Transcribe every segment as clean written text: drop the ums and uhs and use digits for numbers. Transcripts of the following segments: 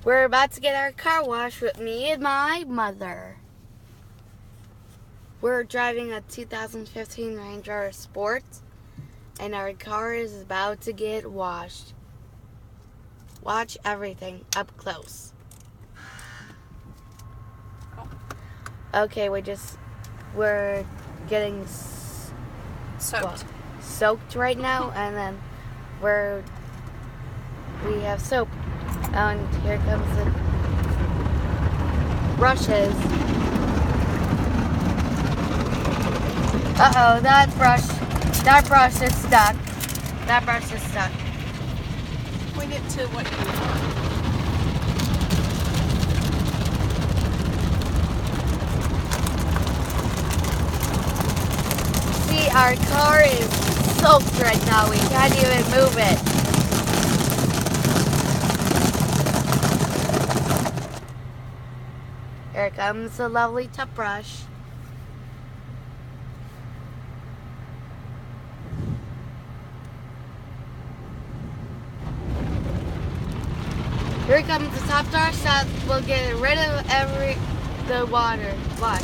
We're about to get our car washed with me and my mother. We're driving a 2015 Range Rover Sport, and our car is about to get washed. Watch everything up close. Okay, we're getting soaked right now, and then we have soap. And here comes the brushes. Uh-oh, that brush is stuck. That brush is stuck. Point it to what you want. See, our car is soaked right now. We can't even move it. Here comes the lovely toothbrush. Here comes the top brush that will get rid of the water. Watch.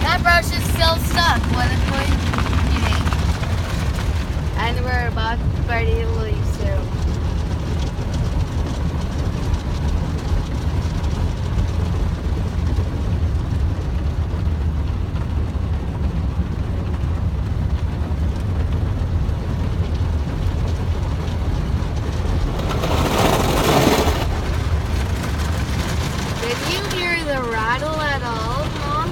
That brush is still stuck. What is going on? And we're about ready to leave soon. Did you hear the rattle at all, Mom?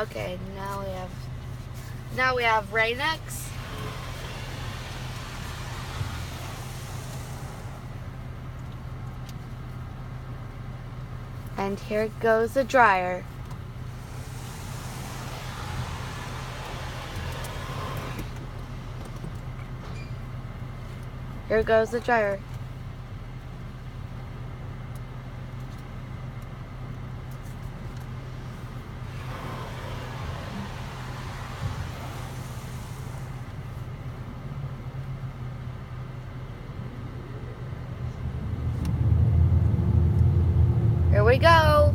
Okay, now we have Rain-X. And here goes the dryer. Here goes the dryer. Here we go.